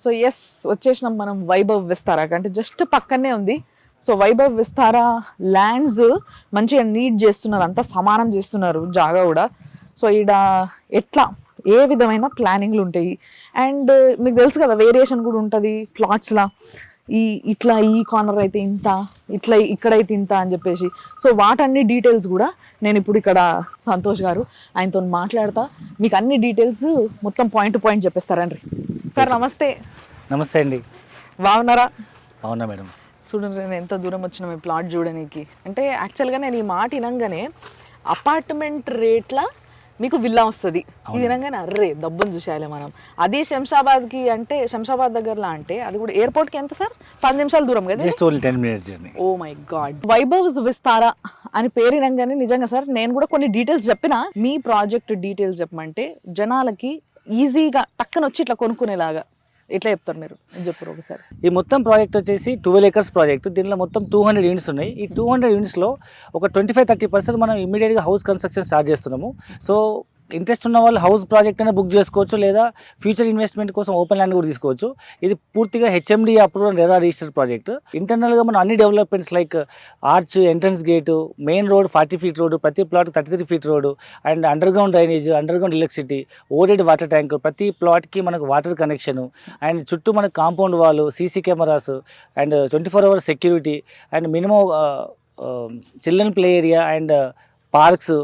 So yes, వచ్చేసినాం మనం వైభవ్ విస్తారా అంటే జస్ట్ పక్కనే ఉంది. సో వైభవ్ విస్తారా ల్యాండ్స్ మంచిగా నీట్ చేస్తున్నారు, అంతా సమానం చేస్తున్నారు జాగా కూడా. సో ఈడ ఎట్లా ఏ విధమైన ప్లానింగ్లు ఉంటాయి అండ్ మీకు తెలుసు కదా వేరియేషన్ కూడా ఉంటుంది ప్లాట్స్లా. ఇట్లా ఈ కార్నర్ అయితే ఇంత, ఇట్లా ఇక్కడైతే ఇంత అని చెప్పేసి. సో వాటన్ని డీటెయిల్స్ కూడా నేను ఇప్పుడు ఇక్కడ సంతోష్ గారు ఆయనతో మాట్లాడతా, మీకు అన్ని డీటెయిల్స్ మొత్తం పాయింట్ టు పాయింట్ చెప్పేస్తారండి. సార్ నమస్తే. నమస్తే అండి. బాగున్నారా? అవునా మేడం. చూడండి నేను ఎంత దూరం వచ్చినా మీ ప్లాట్ చూడడానికి. అంటే యాక్చువల్గా నేను ఈ మాట వినంగానే అపార్ట్మెంట్ రేట్ల మీకు విల్లా వస్తుంది, ఇది వినంగానే అర్రే దబ్బుని చూసేయాలి మనం. అది శంషాబాద్కి అంటే శంషాబాద్ దగ్గరలో అంటే అది కూడా ఎయిర్పోర్ట్కి ఎంత సార్? 10 నిమిషాల దూరం కదా. Oh my god. Vaibhav's Vistara అని పేరు వినంగానే నిజంగా సార్ నేను కూడా కొన్ని డీటెయిల్స్ చెప్పిన, మీ ప్రాజెక్ట్ డీటెయిల్స్ చెప్పమంటే జనాలకి ఈజీగా టక్కన వచ్చి ఇట్లా కొనుక్కునేలాగా ఎట్లా చెప్తారు మీరు చెప్పారు ఒకసారి. ఈ మొత్తం ప్రాజెక్ట్ వచ్చేసి 12 acres ప్రాజెక్ట్. దీనిలో మొత్తం 200 యూనిట్స్ ఉన్నాయి. ఈ 200 యూనిట్స్లో ఒక 25-30% మనం ఇమీడియట్గా హౌస్ కన్స్ట్రక్షన్ స్టార్ట్ చేస్తున్నాము. సో ఇంట్రెస్ట్ ఉన్న వాళ్ళు హౌస్ ప్రాజెక్ట్ అయినా బుక్ చేసుకోవచ్చు, లేదా ఫ్యూచర్ ఇన్వెస్ట్మెంట్ కోసం ఓపెన్ ల్యాండ్ కూడా తీసుకోవచ్చు. ఇది పూర్తిగా HMD approval RERA registered project. ఇంటర్నల్గా మనం అన్ని developments like arch, entrance gate, main road 40 feet road, ప్రతి plot 33 feet road and underground drainage, underground electricity, overhead water tank, ప్రతి ప్లాట్కి మనకు వాటర్ కనెక్షన్ అండ్ చుట్టూ మనకు compound wall, CC cameras and 24 hours security and minimum children play area and parks,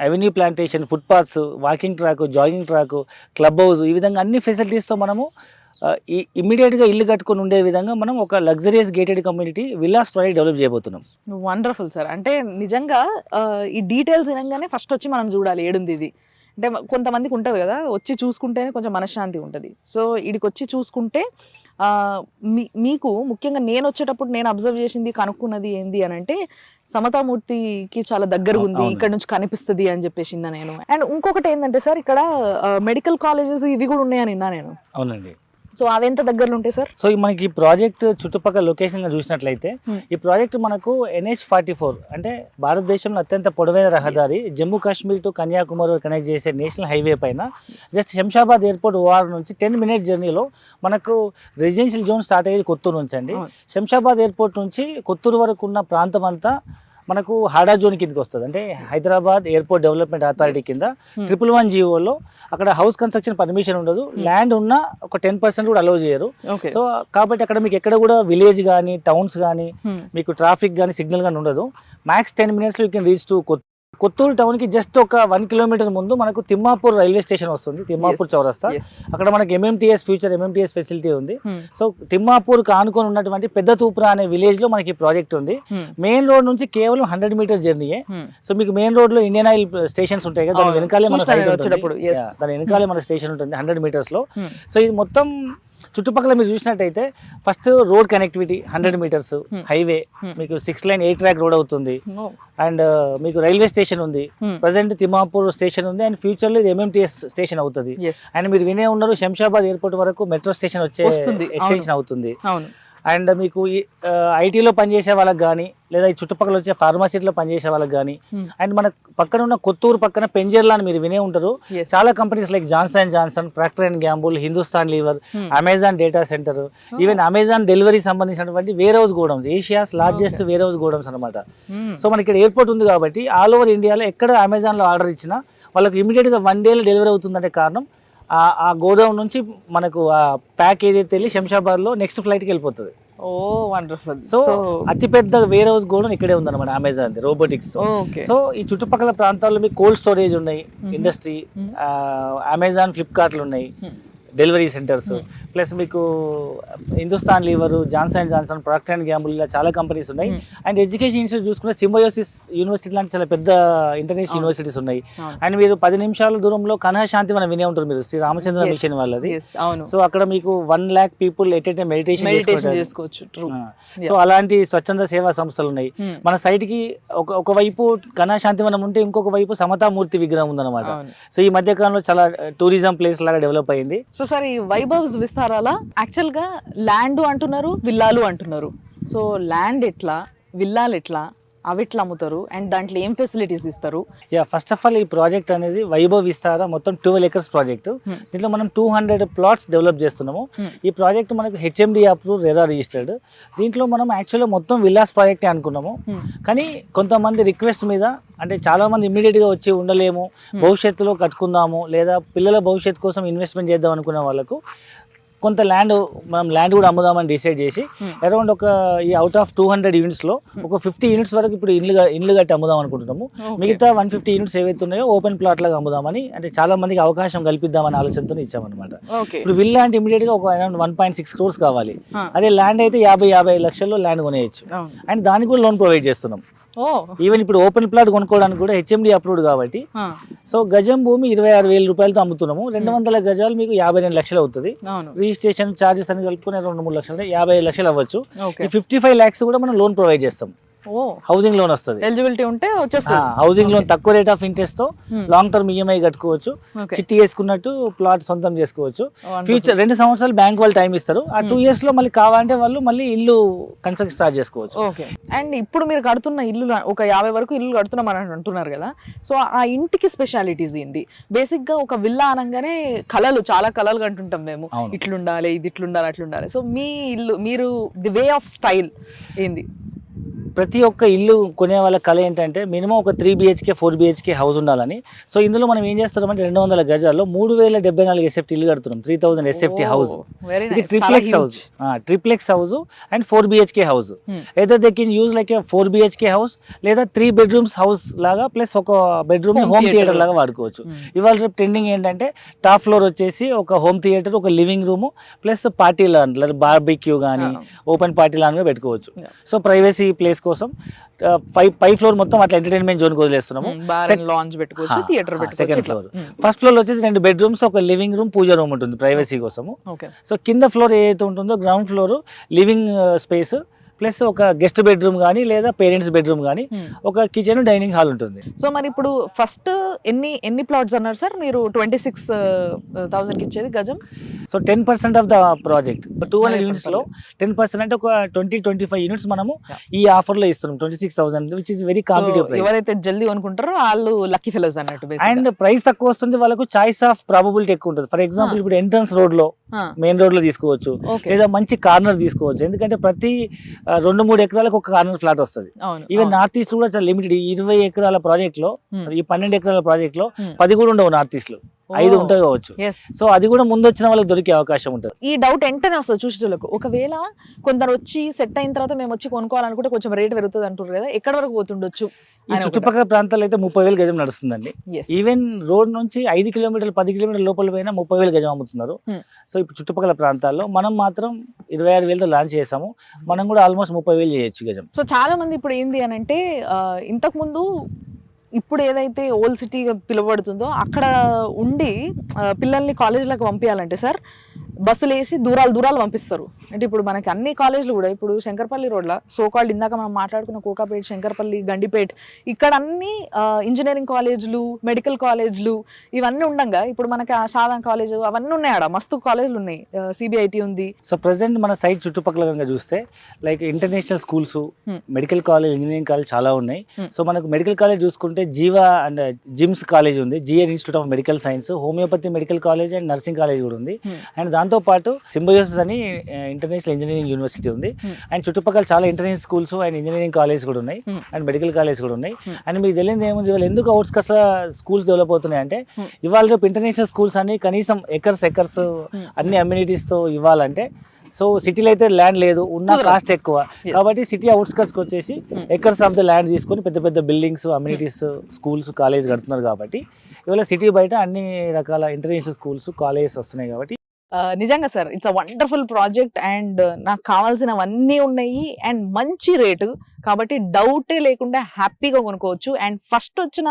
avenue plantation, footpaths, walking track, jogging track, club house, ఈ విధంగా అన్ని ఫెసిలిటీస్తో మనము ఇమ్మీడియట్గా ఇల్లు కట్టుకొని ఉండే విధంగా మనం ఒక luxurious gated community villas project develop చేయబోతున్నాం. Wonderful sir. అంటే నిజంగా ఈ డీటెయిల్స్ వినంగానే ఫస్ట్ వచ్చి మనం చూడాలి ఏడుంది ఇది అంటే. కొంతమందికి ఉంటుంది కదా వచ్చి చూసుకుంటేనే కొంచెం మనశ్శాంతి ఉంటుంది. సో వీడికి వచ్చి చూసుకుంటే మీకు ముఖ్యంగా నేను వచ్చేటప్పుడు నేను అబ్జర్వ్ చేసింది కనుక్కున్నది ఏంది అని అంటే సమతామూర్తికి చాలా దగ్గరగా ఉంది, ఇక్కడ నుంచి కనిపిస్తుంది అని చెప్పేసి నేను. అండ్ ఇంకొకటి ఏంటంటే సార్ ఇక్కడ మెడికల్ కాలేజెస్ ఇవి కూడా ఉన్నాయని విన్నా నేను. అవునండి. సో అవి ఎంత దగ్గరలో ఉంటాయి సార్? సో మనకి ఈ ప్రాజెక్ట్ చుట్టుపక్కల లొకేషన్ చూసినట్లయితే ఈ ప్రాజెక్ట్ మనకు NH-44 అంటే భారతదేశంలో అత్యంత పొడవైన రహదారి, జమ్మూ కాశ్మీర్ టు కన్యాకుమారి కనెక్ట్ చేసే నేషనల్ హైవే పైన జస్ట్ శంషాబాద్ ఎయిర్పోర్ట్ OR నుంచి 10 minutes జర్నీలో మనకు రెసిడెన్షియల్ జోన్ స్టార్ట్ అయ్యేది కొత్తూరు నుంచి అండి. శంషాబాద్ ఎయిర్పోర్ట్ నుంచి కొత్తూరు వరకు ఉన్న ప్రాంతం అంతా మనకు హాడా జోన్ కిందకి వస్తుంది. అంటే హైదరాబాద్ ఎయిర్పోర్ట్ డెవలప్మెంట్ అథారిటీ కింద 111 జీవోలో అక్కడ హౌస్ కన్స్ట్రక్షన్ పర్మిషన్ ఉండదు, ల్యాండ్ ఉన్న ఒక 10% కూడా అలౌ చేయరు. సో కాబట్టి అక్కడ మీకు ఎక్కడ కూడా విలేజ్ కానీ టౌన్స్ కానీ మీకు ట్రాఫిక్ కానీ సిగ్నల్ కానీ ఉండదు. Max 10 minutes you can reach to Kothur టౌన్కి జస్ట్ ఒక 1 kilometer ముందు మనకు తిమ్మాపూర్ రైల్వే స్టేషన్ వస్తుంది, తిమ్మాపూర్ చౌరస్తా. అక్కడ మనకి ఫ్యూచర్ MMTS ఫెసిలిటీ ఉంది. సో తిమ్మాపూర్కి ఆనుకొని ఉన్నటువంటి పెద్ద తూప్రా అనే విలేజ్ లో మనకి ప్రాజెక్ట్ ఉంది. మెయిన్ రోడ్ నుంచి కేవలం 100 meters జర్నీయే. సో మీకు మెయిన్ రోడ్ లో ఇండియన్ ఆయిల్ స్టేషన్స్ ఉంటాయి కదా, దాని వెనకాలే మన స్టేషన్ ఉంటుంది 100 meters లో. సో ఇది మొత్తం చుట్టుపక్కల మీరు చూసినట్టయితే first road connectivity 100 meters highway, మీకు 6-lane 8-track రోడ్ అవుతుంది. అండ్ మీకు రైల్వే స్టేషన్ ఉంది, ప్రజెంట్ తిమ్మాపూర్ స్టేషన్ ఉంది అండ్ ఫ్యూచర్ లో ఇది MMTS స్టేషన్ అవుతుంది. అండ్ మీరు వినే ఉన్నారు శంషాబాద్ ఎయిర్పోర్ట్ వరకు మెట్రో స్టేషన్ వచ్చే ఎక్స్టెన్షన్ అవుతుంది. అండ్ మీకు ఐటీలో పనిచేసే వాళ్ళకి కానీ లేదా ఈ చుట్టుపక్కల వచ్చే ఫార్మసీలో పనిచేసే వాళ్ళకి కానీ అండ్ మన పక్కన ఉన్న కొత్తూరు పక్కన పెంజర్లా అని మీరు వినే ఉంటారు. చాలా companies like Johnson, Procter and Gamble, Hindustan Lever, Amazon data center, even Amazon delivery సంబంధించినటువంటి warehouse godowns, Asia's largest warehouse godowns అనమాట. సో మనకి ఇక్కడ ఎయిర్పోర్ట్ ఉంది కాబట్టి ఆల్ ఓవర్ ఇండియాలో ఎక్కడ అమెజాన్ లో ఆర్డర్ ఇచ్చినా వాళ్ళకి ఇమీడియట్ గా 1 day డెలివరీ అవుతుందంటే కారణం ఆ గోడౌన్ నుంచి మనకు ఆ ప్యాక్ ఏదైతే వెళ్ళి శంషాబాద్ లో నెక్స్ట్ ఫ్లైట్కి వెళ్ళిపోతుంది. ఓ వండర్ఫుల్. సో అతిపెద్ద వేర్ హౌస్ కూడా ఇక్కడే ఉందన్నమాట అమెజాన్ రోబోటిక్స్ తో. సో ఈ చుట్టుపక్కల ప్రాంతాల్లో మీకు కోల్డ్ స్టోరేజ్ ఉన్నాయి, ఇండస్ట్రీ, అమెజాన్, ఫ్లిప్కార్ట్లు ఉన్నాయి, డెలివరీ సెంటర్స్, ప్లస్ మీకు Hindustan Lever, Johnson, Procter and Gamble ఇలా చాలా కంపెనీస్ ఉన్నాయి. అండ్ ఎడ్యుకేషన్ ఇన్స్టిట్యూట్ చూసుకుంటే సింబయోసిస్ యూనివర్సిటీ లాంటి చాలా పెద్ద ఇంటర్నేషనల్ యూనివర్సిటీస్ ఉన్నాయి. అండ్ మీరు 10 నిమిషాల దూరంలో కనహశాంతి మనం వినే ఉంటారు మీరు, శ్రీ రామచంద్ర మిషన్ వాళ్ళది. సో అక్కడ మీకు 1 lakh people at a time meditation చేసుకోవచ్చు. సో అలాంటి స్వచ్ఛంద సేవా సంస్థలు ఉన్నాయి. మన సైట్ కి ఒకవైపు కనహశాంతి వనం ఉంటే ఇంకొక వైపు సమతామూర్తి విగ్రహం ఉందన్నమాట. సో ఈ మధ్య కాలంలో చాలా టూరిజం ప్లేస్ లాగా డెవలప్ అయింది. సో సార్ ఈ వైభవ్స్ విస్తారాల యాక్చువల్ గా ల్యాండ్ అంటున్నారు, విల్లాలు అంటున్నారు. సో ల్యాండ్ ఎట్లా, విల్లాలు ఎట్లా అవి ఎట్లా అమ్ముతారు అండ్ దాంట్లో ఏం ఫెసిలిటీస్ ఇస్తారు? ఫస్ట్ ఆఫ్ ఆల్ ఈ ప్రాజెక్ట్ అనేది వైభవ్ విస్తారా మొత్తం 12 acres ప్రాజెక్ట్. దీంట్లో మనం 200 plots డెవలప్ చేస్తున్నాము. ఈ ప్రాజెక్ట్ మనకు హెచ్ఎండి అప్రూవ్, రెరా రిజిస్టర్డ్. దీంట్లో మనం యాక్చువల్గా మొత్తం విల్లాస్ ప్రాజెక్టే అనుకున్నాము. కానీ కొంతమంది రిక్వెస్ట్ మీద, అంటే చాలా మంది ఇమ్మీడియట్గా వచ్చి ఉండలేము, భవిష్యత్తులో కట్టుకుందాము లేదా పిల్లల భవిష్యత్తు కోసం ఇన్వెస్ట్మెంట్ చేద్దాం అనుకునే వాళ్ళకు కొంత మనం ల్యాండ్ కూడా అమ్ముదామని డిసైడ్ చేసి అరౌండ్ ఈ అవుట్ ఆఫ్ 200 యూనిట్స్లో ఒక 50 యూనిట్స్ వరకు ఇప్పుడు ఇల్లు కట్టి అమ్ముదాం అనుకుంటున్నాము. మిగతా 150 యూనిట్స్ ఏవైతే ఉన్నాయో ఓపెన్ ప్లాట్ లాగా అమ్ముదామని, అంటే చాలా మందికి అవకాశం కల్పిద్దామని ఆలోచనతో ఇచ్చామన్నమాట. ఇప్పుడు విల్లా అంటే ఇమీడియట్ గా ఒక అరౌండ్ 1.6 crores కావాలి. అదే ల్యాండ్ అయితే 50 లక్షల్లో ల్యాండ్ కొనేయచ్చు. అండ్ దానికి కూడా లోన్ ప్రొవైడ్ చేస్తున్నాం. ఈవెన్ ఇప్పుడు ఓపెన్ ప్లాట్ కొనుక్కోవడానికి కూడా హెచ్ఎండి అప్రూవ్డ్ కాబట్టి, సో గజం భూమి 26,000 రూపాయలతో అమ్ముతున్నాము. 200 గజాలు మీకు 52 లక్షలు అవుతుంది. రిజిస్ట్రేషన్ ఛార్జెస్ అని కలుపుకుని 2-3 లక్షలు, 55 లక్షలు అవ్వచ్చు. ఈ 55 lakhs కూడా మనం లోన్ ప్రొవైడ్ చేస్తాం. హౌసింగ్ లోన్ వస్తుంది, ఎలిజిబిలిటీ ఉంటే వచ్చేస్తుంది. హౌసింగ్ లోన్ తక్కువ రేట్ ఆఫ్ ఇంట్రెస్ట్ తో లాంగ్ టర్మ్ ఈఎంఐ కట్టుకోవచ్చు. చిట్టి వేసుకున్నట్టు ప్లాట్ సొంతం చేసుకోవచ్చు. ఫ్యూచర్ 2 సంవత్సరాలు బ్యాంక్ వాళ్ళు టైం ఇస్తారు. ఆ 2 years లో మళ్ళీ కావాలంటే వాళ్ళు మళ్ళీ ఇల్లు కన్స్ట్రక్ట్ స్టార్ట్ చేసుకోవచ్చు. ఓకే. అండ్ ఇప్పుడు మీరు కడుతున్న ఇల్లు ఒక 50 వరకు ఇల్లు కడుతున్నాం అని అంటున్నారు కదా, సో ఆ ఇంటికి స్పెషాలిటీస్ ఏంది? బేసిక్ గా ఒక విల్లా అనగానే చాలా కలలు కంటుంటాం మేము, ఇట్లుండాలి, ఇది ఇట్లుండాలి, అట్లుండాలి. సో మీ ఇల్లు, మీరు ది వే ఆఫ్ స్టైల్ ఏంది? ప్రతి ఒక్క ఇల్లు కొనే వాళ్ళ కళ ఏంటంటే మినిమం ఒక 3 BHK 4 BHK హౌస్ ఉండాలని. సో ఇందులో మనం ఏం చేస్తామంటే 200 గజాల్లో 3074 SFT ఇల్లు కడుతున్నాం. 3000 SFT హౌస్. ఇది triplex house and 4 BHK house. ఏదైతే they can use like 4 BHK house లేదా 3 bedrooms హౌస్ లాగా ప్లస్ ఒక బెడ్రూమ్ హోమ్ థియేటర్ లాగా వాడుకోవచ్చు. ఇవాళ రేపు ట్రెండింగ్ ఏంటంటే టాప్ ఫ్లోర్ వచ్చేసి ఒక హోమ్ థియేటర్, ఒక living room plus party lawn, barbecue కానీ ఓపెన్ పార్టీ లాన్ గా పెట్టుకోవచ్చు. సో ప్రైవసీ ప్లేస్ కోసం 5 floor మొత్తం అట్లా ఎంటర్టైన్మెంట్ జోన్ వదిలేస్తున్నాము. సెకండ్ ఫ్లోర్, ఫస్ట్ ఫ్లోర్ వచ్చేసి 2 bedrooms, ఒక లివింగ్ రూమ్, పూజ రూమ్ ఉంటుంది ప్రైవసీ కోసము. సో కింద ఫ్లోర్ ఏదైతే ఉంటుందో ground floor living space plus ఒక గెస్ట్ బెడ్రూమ్ కానీ లేదా పేరెంట్స్ బెడ్రూమ్ కానీ ఒక కిచెన్, డైనింగ్ హాల్ ఉంటుంది. సో మరి ఇప్పుడు ఫస్ట్ ఎన్ని ప్లాట్స్ అన్నారు సార్ మీరు 26,000 కి ఇచ్చేది గజం? So 10% of the project 200 units లో 10% అంటే ఒక 20-25 యూనిట్స్ మనము ఈ ఆఫర్ లో ఇస్తున్నాం. 26,000 which is very competitive price. ఎవరైతే జల్దీ అనుకుంటారో వాళ్ళు లక్కీ ఫెలోస్ అన్నట్టు. అండ్ ప్రైస్ తక్కువ వస్తుంది, వాళ్ళకు చాయిస్ ఆఫ్ ప్రాబబిలిటీ ఎక్కువ ఉంటుంది. ఫర్ ఎగ్జాంపుల్ ఇప్పుడు ఎంట్రన్స్ రోడ్ లో, మెయిన్ రోడ్ లో తీసుకోవచ్చు లేదా మంచి కార్నర్ తీసుకోవచ్చు. ఎందుకంటే ప్రతి 2-3 ఎకరాలకు ఒక కార్నర్ ఫ్లాట్ వస్తుంది. ఈవెన్ నార్త్ ఈస్ట్ కూడా చాలా లిమిటెడ్. 20 ఎకరాల ప్రాజెక్ట్ లో, ఈ 12 ఎకరాల ప్రాజెక్ట్ లో 10 కూడా ఉండవు నార్త్ ఈస్ట్ లో, 5 ఉంటాయి కావచ్చు. సో అది కూడా ముందు వచ్చిన వాళ్ళకి దొరికే అవకాశం ఉంటుంది. ఈ డౌట్ వెంటనే వస్తుంది చూసేటోళ్ళకు. ఒకవేళ కొందరు వచ్చి సెట్ అయిన తర్వాత మేము వచ్చి కొనుక్కోవాలనుకుంటే కొంచెం రేట్ పెరుగుతుంది అంటారు కదా, ఎక్కడ వరకు పోతుండొచ్చు? ఈ చుట్టుపక్కల ప్రాంతాల్లో అయితే 30,000 గజం నడుస్తుందండి. ఈవెన్ రోడ్ నుంచి 5 కిలోమీటర్లు 10 కిలోమీటర్ల లోపల పోయినా 30,000 గజం అమ్ముతున్నారు. సో ఇప్పుడు చుట్టుపక్కల ప్రాంతాల్లో మనం మాత్రం 26,000తో లాంచ్ చేసాము. మనం కూడా ఆల్మోస్ట్ 30,000 చేయొచ్చు గజం. సో చాలా మంది ఇప్పుడు ఏంది అని అంటే, ఇంతకు ముందు ఇప్పుడు ఏదైతే ఓల్డ్ సిటీగా పిలువబడుతుందో అక్కడ ఉండి పిల్లల్ని కాలేజీలకు పంపించాలంటే సార్ బస్సులు వేసి దూరాలు పంపిస్తారు. అంటే ఇప్పుడు మనకి అన్ని కాలేజీలు కూడా ఇప్పుడు శంకర్పల్లి రోడ్లో సోకాల్డ్ ఇందాక మనం మాట్లాడుకున్న కోకాపేట, శంకర్పల్లి, గండిపేట్, ఇక్కడ అన్ని ఇంజనీరింగ్ కాలేజీలు, మెడికల్ కాలేజీలు ఇవన్నీ ఉండగా ఇప్పుడు మనకి సాధారణ కాలేజ్ అవన్నీ ఉన్నాయి. ఆడ మస్తు కాలేజీలు ఉన్నాయి, సిబిఐటి ఉంది. సో ప్రెసెంట్ మన సైట్ చుట్టుపక్కల కనుక చూస్తే like international schools, medical college, engineering college చాలా ఉన్నాయి. సో మనకు మెడికల్ కాలేజ్ చూసుకుంటే జీవా అండ్ జిమ్స్ కాలేజ్ ఉంది, GR institute of medical science, homeopathy medical college and nursing college కూడా ఉంది. అండ్ దాంతో పాటు సింబయోసిస్ అని ఇంటర్నేషనల్ ఇంజనీరింగ్ యూనివర్సిటీ ఉంది. అండ్ చుట్టుపక్కల చాలా international schools and engineering college కూడా ఉన్నాయి అండ్ మెడికల్ కాలేజ్ కూడా ఉన్నాయి. అండ్ మీకు తెలియదు ఏముంది, ఇవాళ ఎందుకు అవుట్స్కట్స్ స్కూల్స్ డెవలప్ అవుతున్నాయి అంటే ఇవాళ రేపు ఇంటర్నేషనల్ స్కూల్స్ అన్ని కనీసం ఎకర్స్ అన్ని అమ్యూనిటీస్ తో ఇవ్వాలంటే, సో సిటీలో అయితే ల్యాండ్ లేదు, ఉన్న కాస్ట్ ఎక్కువ కాబట్టి సిటీ అవుట్స్కట్స్కి వచ్చేసి ఎకర్స్ ఆఫ్ ద ల్యాండ్ తీసుకొని పెద్ద పెద్ద బిల్డింగ్స్, అమ్యూనిటీస్, స్కూల్స్, కాలేజ్ కడుతున్నారు. కాబట్టి ఇవాళ సిటీ బయట అన్ని రకాల ఇంటర్నేషనల్ స్కూల్స్, కాలేజెస్ వస్తున్నాయి. కాబట్టి నిజంగా sir it's a wonderful project and నాకు కావాల్సినవన్నీ ఉన్నాయి అండ్ మంచి రేటు కాబట్టి డౌటే లేకుండా హ్యాపీగా కొనుక్కోవచ్చు. అండ్ ఫస్ట్ వచ్చిన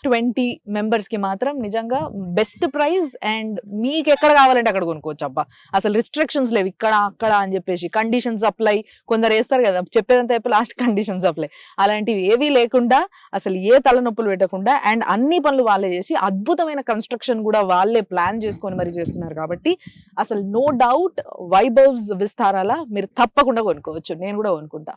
20 members కి మాత్రం నిజంగా బెస్ట్ ప్రైస్ అండ్ మీకు ఎక్కడ కావాలంటే అక్కడ కొనుక్కోవచ్చు. అబ్బా అసలు రిస్ట్రిక్షన్స్ లేవు ఇక్కడ అక్కడ అని చెప్పేసి, కండిషన్స్ అప్లై కొందరు వేస్తారు కదా, చెప్పేదంతా చెప్పి లాస్ట్ కండిషన్స్ అప్లై, అలాంటివి ఏవీ లేకుండా అసలు ఏ తలనొప్పులు పెట్టకుండా అండ్ అన్ని పనులు వాళ్ళే చేసి అద్భుతమైన కన్స్ట్రక్షన్ కూడా వాళ్ళే ప్లాన్ చేసుకొని మరి చేస్తున్నారు. కాబట్టి అసలు నో డౌట్ వైభవ్స్ విస్తారాల మీరు తప్పకుండా కొనుక్కోవచ్చు. నేను కూడా కొనుక్కుంటా.